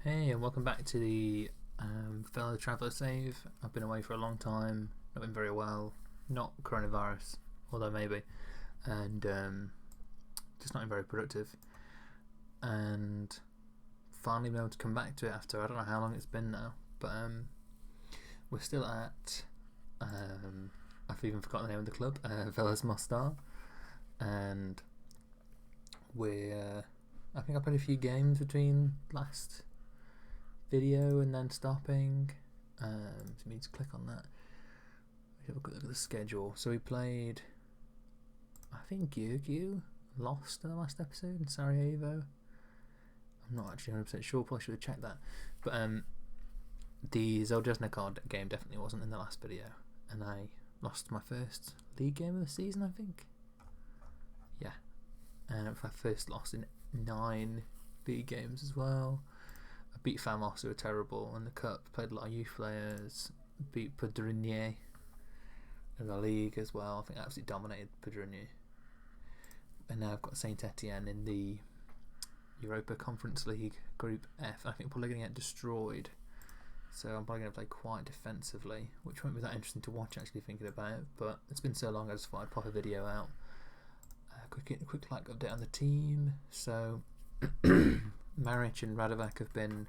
Hey, and welcome back to the fellow traveller save. I've been away for a long time, not been very well, not coronavirus, although maybe, and just not been very productive. And finally been able to come back to it after I don't know how long it's been now, but we're still at, I've even forgotten the name of the club, Velez Mostar, and I think I played a few games between last video and then stopping. So we need to click on that. We have a quick look at the schedule. So we played, I think Gyurgyu lost in the last episode in Sarajevo. I'm not actually 100% sure, probably should have checked that. But the Zeljesnikov game definitely wasn't in the last video, and I lost my first league game of the season, I think. Yeah, and my first loss in 9 league games as well. I beat Famos, who were terrible in the cup, played a lot of youth players, beat Podrinier in the league as well. I think I absolutely dominated Podrinier. And now I've got Saint Etienne in the Europa Conference League Group F. I think I'm probably going to get destroyed, so I'm probably going to play quite defensively, which won't be that interesting to watch actually thinking about it, but it's been so long I just thought I'd pop a video out. Quick like update on the team. So Maric and Radovac have been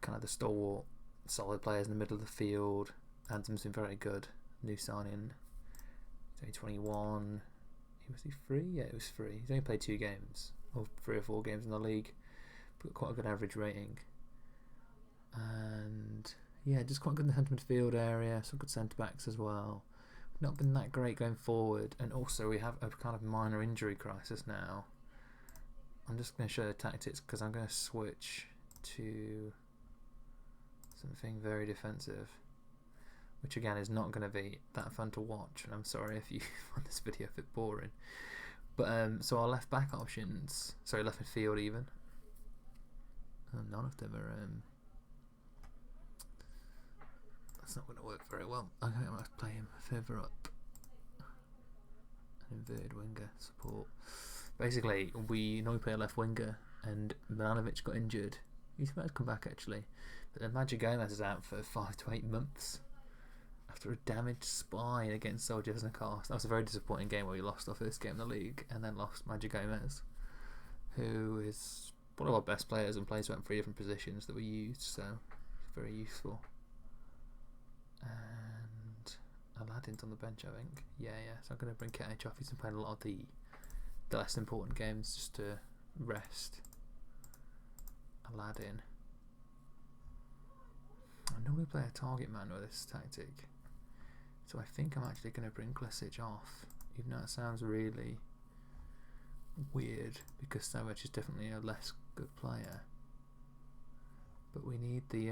kind of the stalwart, solid players in the middle of the field. Adam's been very good. New signing. He's only 21. Was he free? Yeah, it was free. He's only played 2 games, or 3 or 4 games in the league. But quite a good average rating. And yeah, just quite good in the centre midfield area. Some good centre backs as well. Not been that great going forward, and also we have a kind of minor injury crisis now. I'm just going to show the tactics because I'm going to switch to something very defensive, which again is not going to be that fun to watch, and I'm sorry if you find this video a bit boring. But so our left back options, sorry, left midfield even, none of them are that's not going to work very well. I think I might play him further up. An inverted winger support. Basically, we normally play a left winger, and Milanovic got injured. He's about to come back actually, but then Magic Gomez is out for 5 to 8 months after a damaged spine against Zeljesnikov. That was a very disappointing game where we lost our first game in the league and then lost Magic Gomez, who is one of our best players and plays around 3 different positions that we used, so it's very useful. And Aladdin's on the bench, I think. Yeah. So I'm going to bring Etienne off. He's been playing a lot of the less important games just to rest Aladdin. I normally play a target man with this tactic, so I think I'm actually going to bring Klesic off, even though it sounds really weird because Savage is definitely a less good player. But we need the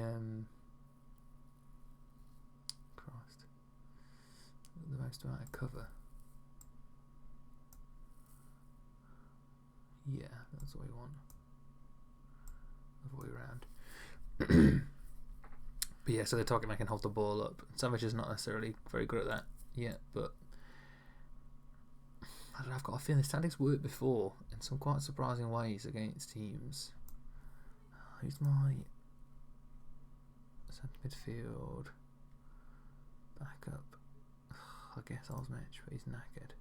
most amount of cover. Yeah, that's what we want. Other way around. But yeah, so the target man can hold the ball up. Savage is not necessarily very good at that yet, but I don't know, I've got a feeling this tactics worked before in some quite surprising ways against teams. Who's my centre midfield backup? I guess Osmich, but he's knackered.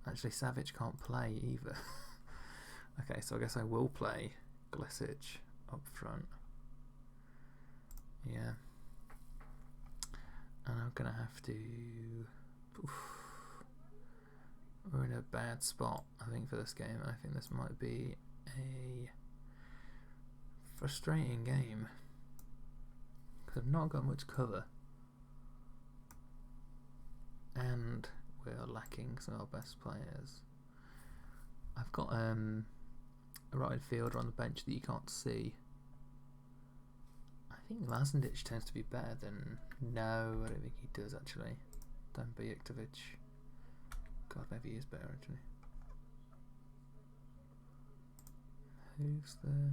Actually, Savic can't play either. Okay, so I guess I will play Klesic up front. Yeah. And I'm going to have to... We're in a bad spot, I think, for this game. I think this might be a frustrating game, because I've not got much cover. And we are lacking some of our best players. I've got a right fielder on the bench that you can't see. I think Lazendic tends to be better than... No, I don't think he does actually. Than Bajiktovic. God, maybe he is better actually. Who's the...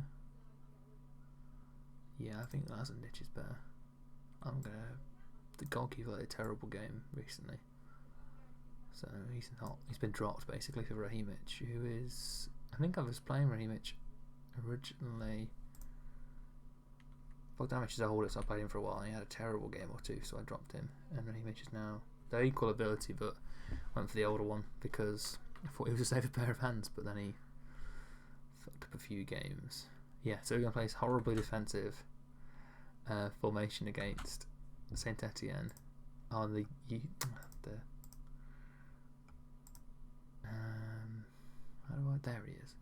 Yeah, I think Lazendic is better. The goalkeeper had a terrible game recently. So he's been dropped basically for Rahimic, who is... I think I was playing Rahimic originally Bogdanovich is older, so I played him for a while, and he had a terrible game or two, so I dropped him. And then Image is now, they're equal ability, but went for the older one because I thought he was a safer pair of hands, but then he fucked up a few games. Yeah, so we're going to play this horribly defensive formation against Saint Etienne on the how do I, there he is.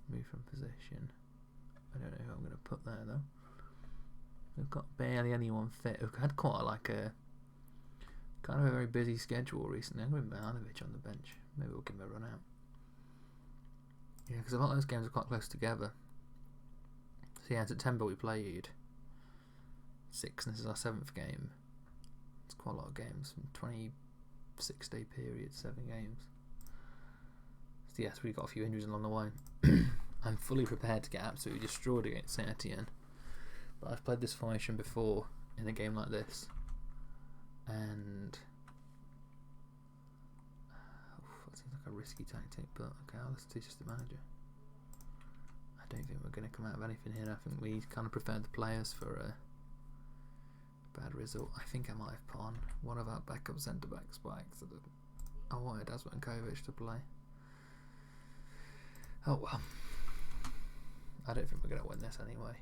Move from position. I don't know who I'm going to put there though. We've got barely anyone fit. We've had quite like a kind of a very busy schedule recently. I'm going to Milanovic on the bench. Maybe we'll give him a run out. Yeah, because a lot of those games are quite close together. So yeah, in September we played 6, and this is our 7th game. It's quite a lot of games. 26-day period, 7 games. So yes, we've got a few injuries along the way. I'm fully prepared to get absolutely destroyed against Saint Etienne. But I've played this formation before in a game like this. And that seems like a risky tactic, but okay, I'll listen to just the manager. I don't think we're going to come out of anything here. I think we kind of preferred the players for a bad result. I think I might have put on one of our backup centre back spikes. I wanted Asmankovic to play. Oh well. I don't think we're going to win this anyway.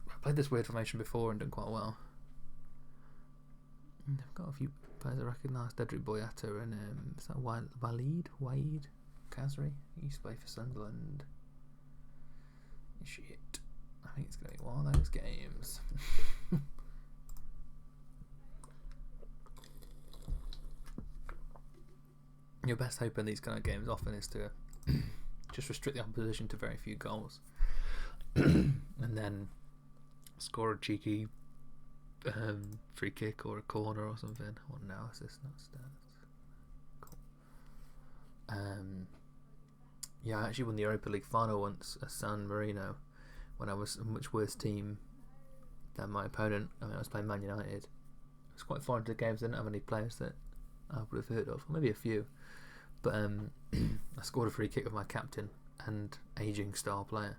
I played this weird formation before and done quite well. I've got a few players I recognise. Dedrick Boyata and is that Wade Khazri? He used to play for Sunderland. Shit. I think it's going to be one of those games. Your best hope in these kind of games often is to just restrict the opposition to very few goals. And then score a cheeky free kick or a corner or something. Or no assist, not stats. Cool. Yeah, I actually won the Europa League final once at San Marino when I was a much worse team than my opponent. I mean, I was playing Man United. It was quite far into the games. I didn't have any players that I would have heard of, or maybe a few. But I scored a free kick with my captain and aging star player.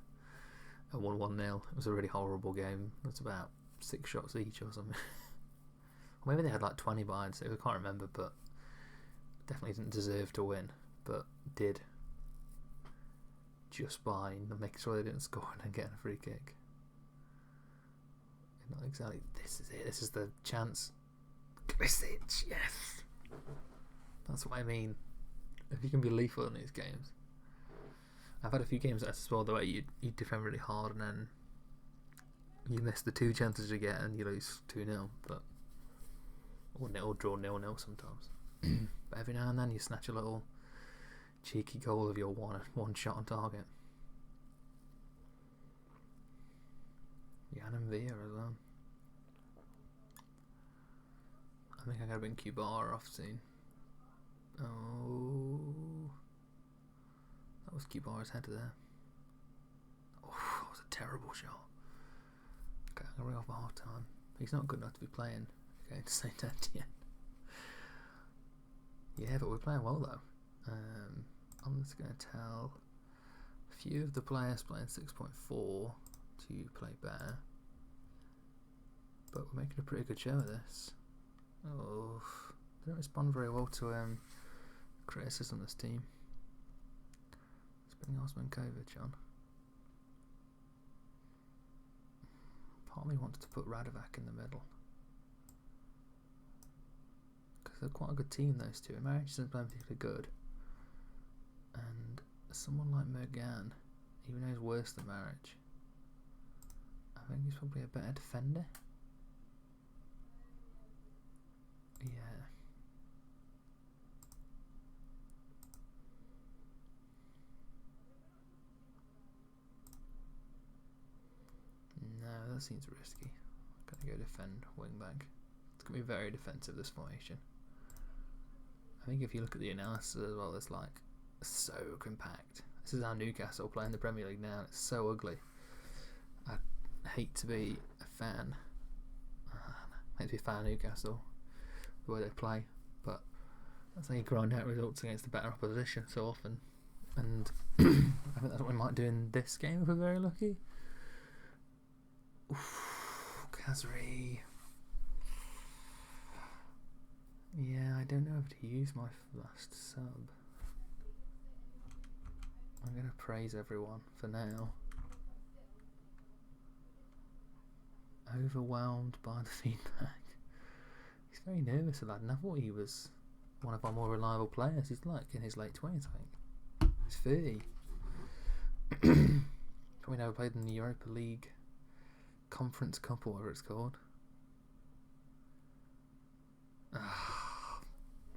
I won 1-0. It was a really horrible game. That's about 6 shots each or something. Or maybe they had like 20 behind, so I can't remember, but definitely didn't deserve to win, but did just by making sure they didn't score and then getting a free kick. Not exactly. This is it. This is the chance. Krisic, yes. That's what I mean. If you can be lethal in these games. I've had a few games as well the way you defend really hard and then you miss the 2 chances you get and you lose 2-0, but or draw 0-0 sometimes. But every now and then you snatch a little cheeky goal of your one shot on target. Jan and Villa as well. I think I gotta bring Krupa off soon. Oh, that was Krupa's header there. Oh, that was a terrible shot. Okay, I'm gonna ring off at half time. He's not good enough to be playing against Saint Etienne. Yeah, but we're playing well though. I'm just going to tell a few of the players playing 6.4 to play better. But we're making a pretty good show of this. Oh, they don't respond very well to criticism, this team. Let's bring Asmankovic on. Part of me wanted to put Radovac in the middle. Because they're quite a good team, those two. Marriage isn't playing particularly good. And someone like Mergan, even though he's worse than Marriage, I think he's probably a better defender. Yeah. No, that seems risky. I'm gonna go defend wing back. It's gonna be very defensive, this formation. I think if you look at the analysis as well, it's like so compact. This is how Newcastle play in the Premier League now. It's so ugly. I hate to be a fan. I hate to be a fan of Newcastle, the way they play, but that's how you grind out results against the better opposition so often. and I think that's what we might do in this game if we're very lucky. Oof, Kazri. Yeah, I don't know if to use my last sub. I'm going to praise everyone for now. Overwhelmed by the feedback. He's very nervous, the lad, and I thought he was one of our more reliable players. He's like in his late 20s, I think. He's 30. Probably never played in the Europa League Conference Cup or whatever it's called.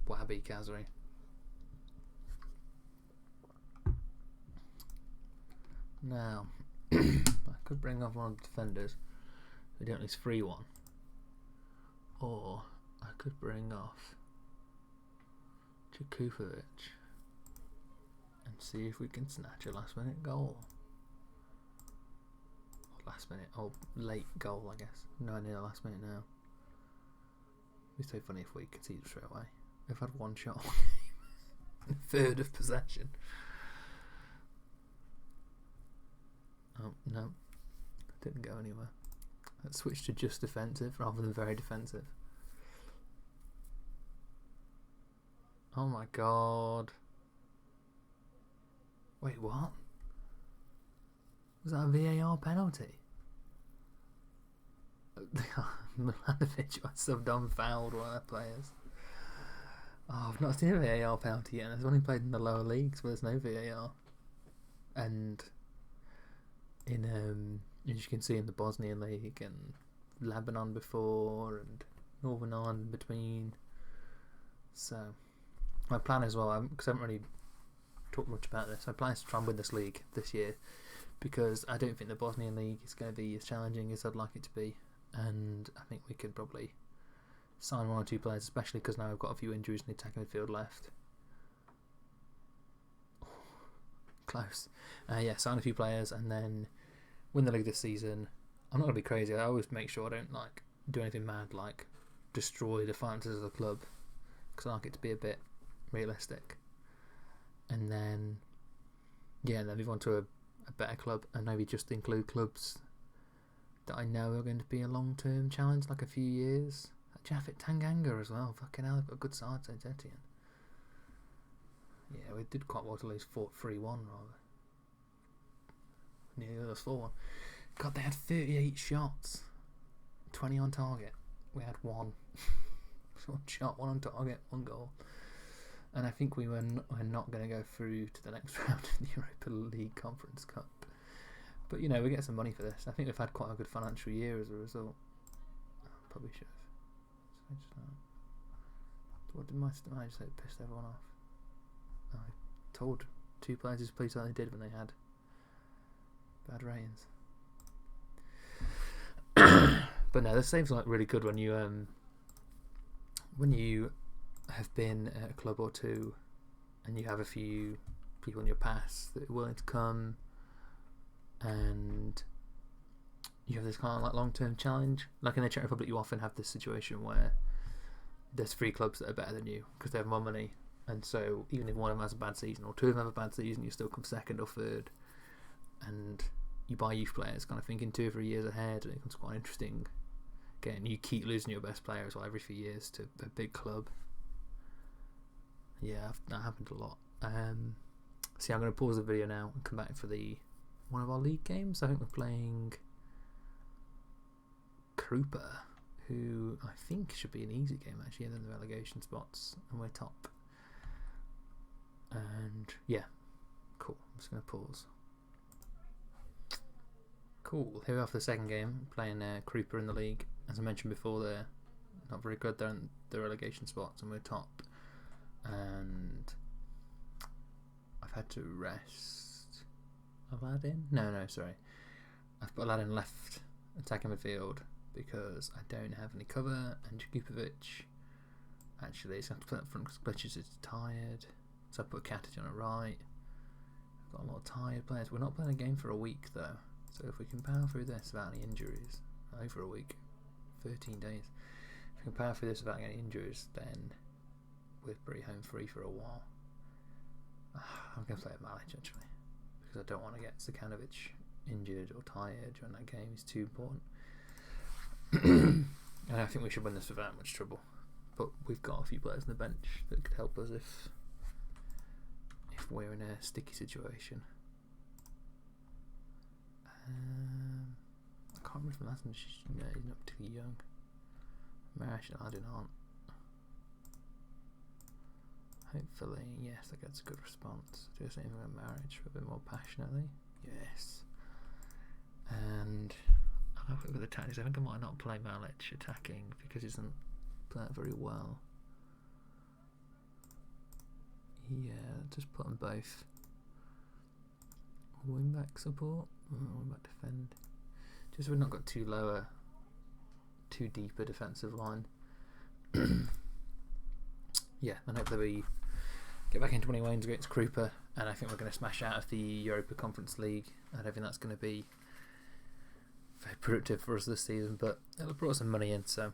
Wabby Kazri. Now, I could bring off one of the defenders. We don't at least free one. Or I could bring off Kupovic and see if we can snatch a last minute goal. Or last minute, or late goal, I guess. No, near the last minute now. It'd be so funny if we conceded straight away. We've had one shot all game. A third of possession. Oh, no. Didn't go anywhere. Let's switch to just defensive rather than very defensive. Oh my god. Wait, what? Was that a VAR penalty? Milanovic was subbed on, fouled one of their players. Oh, I've not seen a VAR penalty yet. I've only played in the lower leagues where there's no VAR. And in as you can see in the Bosnian League and Lebanon before and Northern Ireland in between. So my plan as well, because I haven't really talked much about this, my plan is to try and win this league this year, because I don't think the Bosnian League is going to be as challenging as I'd like it to be, and I think we could probably sign one or two players, especially because now I've got a few injuries in the attacking midfield left. Close. Yeah, sign a few players and then win the league this season. I'm not going to be crazy. I always make sure I don't do anything mad like destroy the finances of the club, because I like it to be a bit realistic. And then then move on to a better club, and maybe just include clubs that I know are going to be a long-term challenge, like a few years. Jaffet Tanganga as well. Fucking hell, they've got a good side, so Etienne. Yeah, we did quite well to lose 3-1 rather. Nearly lost 4-1. God, they had 38 shots. 20 on target. We had 1. 1 shot, 1 on target, 1 goal. And I think we're not going to go through to the next round of the Europa League Conference Cup. But, we get some money for this. I think we've had quite a good financial year as a result. Probably should have. What did my manager say? Pissed everyone off. I told 2 players to please like they did when they had bad ratings. But no, the save's really good when you have been at a club or two and you have a few people in your past that are willing to come, and you have this kind of long-term challenge. Like in the Czech Republic, you often have this situation where there's 3 clubs that are better than you because they have more money, and so even if one of them has a bad season or 2 of them have a bad season, you still come 2nd or 3rd, and you buy youth players kind of thinking 2 or 3 years ahead, and it becomes quite interesting. Again, you keep losing your best player as well every few years to a big club. Yeah, that happened a lot. So I'm going to pause the video now and come back for one of our league games. I think we're playing Krupa, who I think should be an easy game actually, and then the relegation spots, and we're top. And yeah, cool. I'm just going to pause. Cool. Here we are for the second game, playing Krupa in the league. As I mentioned before, they're not very good. They're in the relegation spots, and we're top. And I've had to rest Aladdin. No, sorry. I've put Aladdin left attacking midfield because I don't have any cover, and Kupovic actually is going to have to put up front because Glitches is tired. So I put Katic on the right. I've got a lot of tired players. We're not playing a game for a week though, so if we can power through this without any injuries, over a week, 13 days, if we can power through this without any injuries, then we're pretty home free for a while. I'm going to play Malic actually, because I don't want to get Zekanovic injured or tired during that game. It's too important. And I think we should win this without much trouble. But we've got a few players on the bench that could help us if we're in a sticky situation. I can't remember from last time. No, he's not too young. Marish and Adin aren't. Hopefully, yes, that gets a good response. Do the same thing with marriage a bit more passionately. Yes. And I'll have a look at the tactics. I think I might not play Malic attacking because he doesn't play it very well. Yeah, just put them both. Wing back support, wing back defend. Just so we've not got too deep a defensive line. Yeah, and hopefully we get back into winning ways against Krupa, and I think we're going to smash out of the Europa Conference League. I don't think that's going to be very productive for us this season, but it'll brought some money in, so.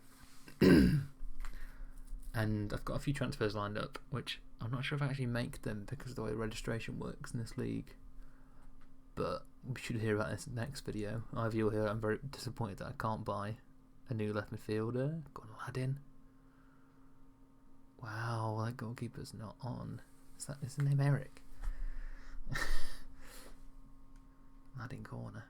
And I've got a few transfers lined up, which I'm not sure if I actually make them because of the way registration works in this league. But we should hear about this in the next video. Either you'll hear I'm very disappointed that I can't buy a new left midfielder. Got a lad in. Wow, that goalkeeper's not on. Is his name Eric? Lad in corner.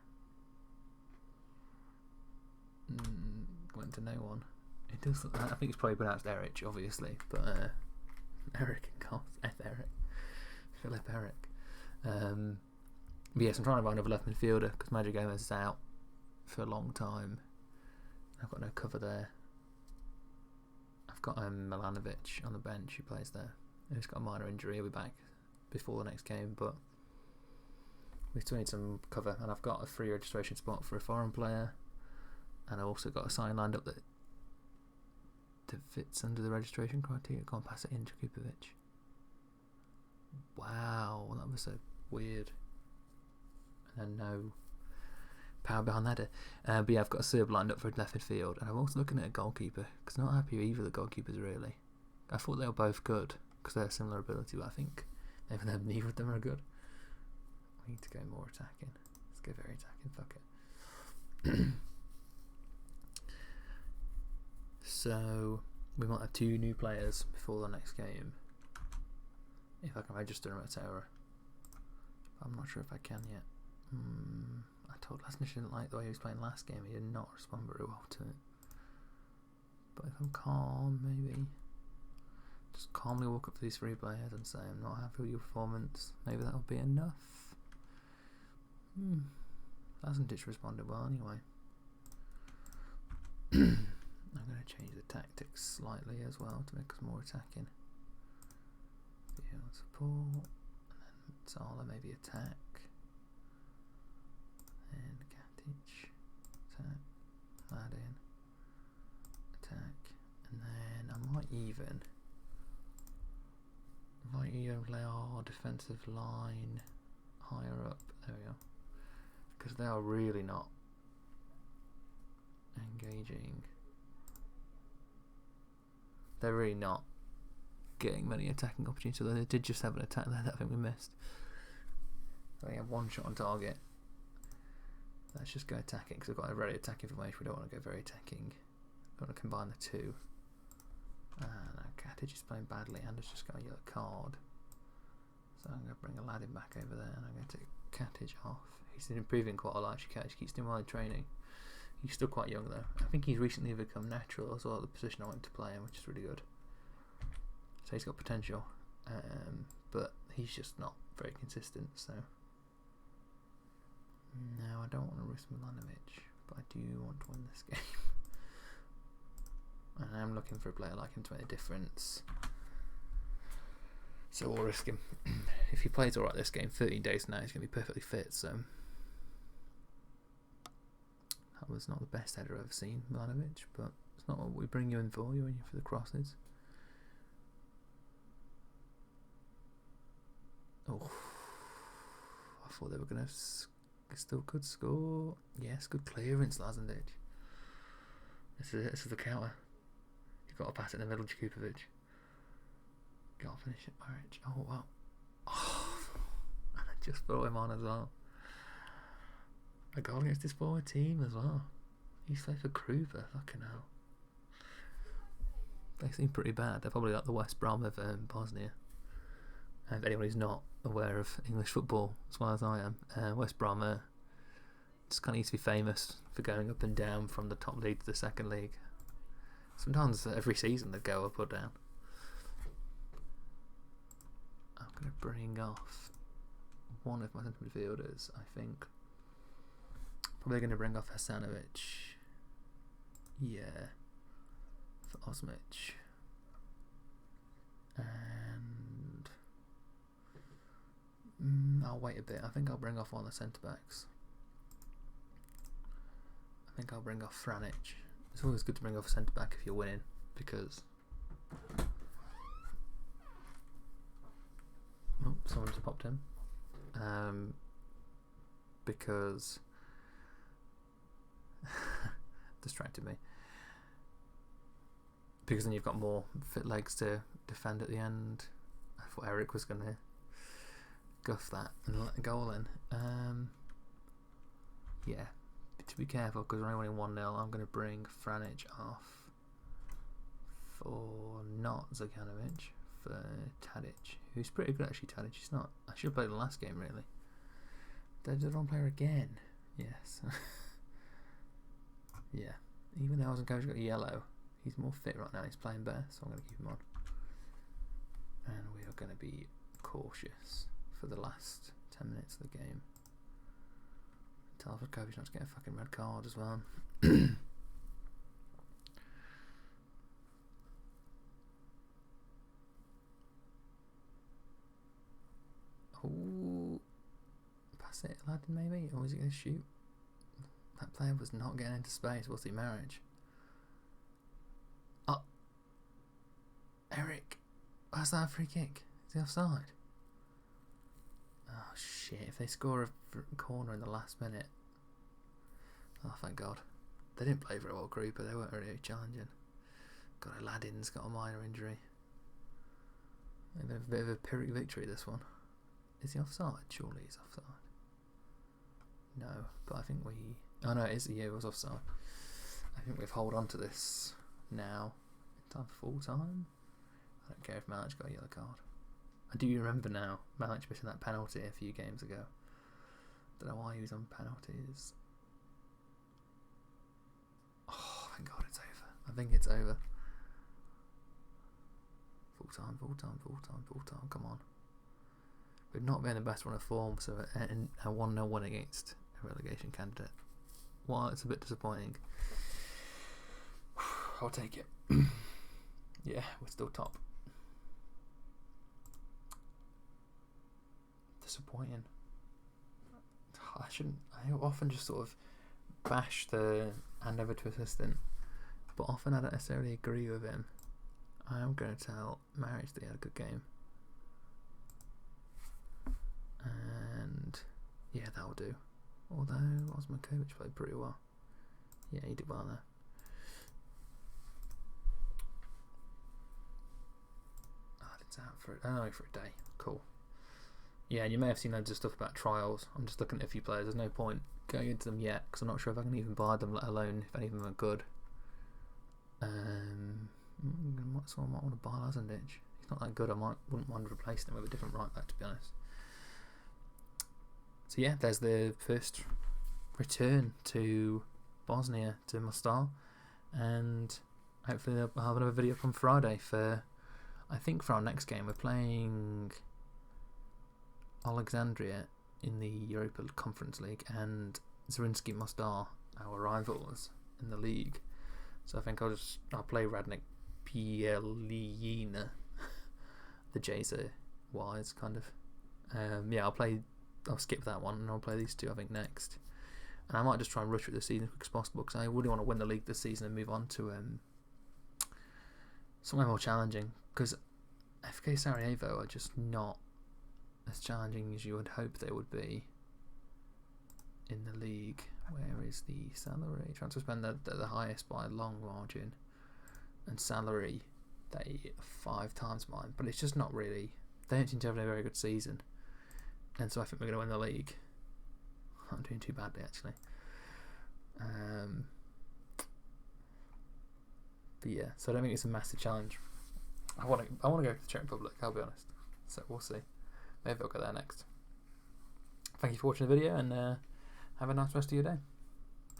Went to no one. It does. I think it's probably pronounced Eric, obviously, but Eric and Carl F. Eric, Philip Eric. But yes, I'm trying to find another left midfielder because Magic Gomez is out for a long time. I've got no cover there. I've got Milanovic on the bench who plays there. He's got a minor injury. He'll be back before the next game, but we still need some cover. And I've got a free registration spot for a foreign player, and I've also got a sign lined up that fits under the registration criteria. Can't pass it in to Kupovic. Wow, that was so weird. And no power behind that. But yeah, I've got a Serb lined up for left midfield, and I'm also looking at a goalkeeper because I'm not happy with either of the goalkeepers really. I thought they were both good because they have similar ability, but I think neither of them are good. We need to go more attacking. Let's go very attacking. Fuck it. So we might have 2 new players before the next game. If I can register him at Terra. I'm not sure if I can yet. I told Lasnish didn't like the way he was playing last game. He did not respond very well to it. But if I'm calm, maybe just calmly walk up to these 3 players and say I'm not happy with your performance. Maybe that'll be enough. Lasnish responded well anyway. I'm going to change the tactics slightly as well to make us more attacking. Field support, and then Zala maybe attack. And Katic, attack, lad in, attack, and then I might even lay our defensive line higher up. There we go, because they are really not engaging. They're really not getting many attacking opportunities, although they did just have an attack there that I think we missed. They have 1 shot on target. Let's just go attacking because we've got a very attacking formation. We don't want to go very attacking. We want to combine the 2. Katic is playing badly and has just got a yellow card. So I'm going to bring Aladdin back over there and I'm going to take Katic off. He's improving quite a lot. Actually, Katic keeps doing well in training. He's still quite young though. I think he's recently become natural as well, the position I want to play in, which is really good. So he's got potential, but he's just not very consistent. So no, I don't want to risk Milanovic, but I do want to win this game. And I am looking for a player like him to make a difference. So we'll risk him. If he plays alright this game, 13 days from now he's going to be perfectly fit. So that was not the best header I've ever seen, Milanovic, but it's not what we bring you in for. You're in here for the crosses. Oh, I thought they were going to still could score. Yes, good clearance, Lazendic. This is the counter. You've got to pass it in the middle to Kupovic. Can't finish it, Marich. Oh, wow. Oh. Just throw him on as well. A goal against this forward team as well. He's played for Krupa. Fucking hell. They seem pretty bad. They're probably like the West Brom of Bosnia. And if anyone who's not aware of English football as well as I am, West Brom just kind of used to be famous for going up and down from the top league to the second league. Sometimes every season they go up or down. I'm going to bring off one of my centre midfielders, I think. Probably going to bring off Hasanovic. Yeah. For Osmic. And I'll wait a bit. I think I'll bring off one of the centre backs. I think I'll bring off Franic. It's always good to bring off a centre back if you're winning, because someone just popped in. Because distracted me. Because then you've got more fit legs to defend at the end. I thought Eric was going to guff that and let a goal in. Yeah, to be careful because we're only winning 1-0. I'm going to bring Franic off for not Zakanovic, for Tadic, who's pretty good actually. Tadic, he's not. I should have played the last game really. Did the wrong player again? Yes. Yeah. Even though I wasn't got yellow, he's more fit right now. He's playing better, so I'm going to keep him on. And we are going to be cautious for the last 10 minutes of the game. Tell Kovic not to get a fucking red card as well. Oh, pass it, lad, maybe? Or is he going to shoot? That player was not getting into space. What's the marriage? Oh, Eric, where's that free kick? Is he offside? Oh shit! If they score a corner in the last minute, oh thank God, they didn't play very well, Krupa. They weren't really challenging. God, Aladdin's got a minor injury. Maybe a bit of a Pyrrhic victory this one. Is he offside? Surely he's offside. No, but I think we. Oh no, it was offside. I think we've hold on to this now. Time for full time. I don't care if Malic got a yellow card. I do remember now Malic missing that penalty a few games ago. Don't know why he was on penalties. Oh, thank God it's over. I think it's over. Full time, full time, full time, full time. Come on. We've not been the best run of form, so a 1-0 win against a relegation candidate. While it's a bit disappointing, I'll take it. Yeah, we're still top. Disappointing. I often just sort of bash the handover to assistant, but often I don't necessarily agree with him. I am going to tell Marriage that he had a good game. And yeah, that'll do. Although Osman Kovic played pretty well. Yeah, he did well there. It's out for a day. Cool. Yeah, and you may have seen loads of stuff about trials. I'm just looking at a few players. There's no point going into them yet because I'm not sure if I can even buy them, let alone if any of them are good. Someone might want to buy Lazendic. He's not that good. Wouldn't mind replacing him with a different right back, to be honest. So yeah, there's the first return to Bosnia, to Mostar, and hopefully I'll have another video up on Friday for, I think for our next game. We're playing Alexandria in the Europa Conference League and Zrinski Mostar, our rivals in the league. So I think I'll play Radnik Bielina. The J's are Y's kind of. Yeah, I'll skip that one and I'll play these two I think next. And I might just try and rush through the season as quick as possible because I really want to win the league this season and move on to somewhere more challenging, because FK Sarajevo are just not as challenging as you would hope they would be in the league. Where is the salary? Transfer spend, they're the highest by a long margin, and salary they 5 times mine, but it's just not really, they don't seem to have a very good season. and so I think we're going to win the league. I'm doing too badly actually. But yeah, so I don't think it's a massive challenge. I want to go to the Czech Republic, I'll be honest. So we'll see. Maybe I'll go there next. Thank you for watching the video, and have a nice rest of your day.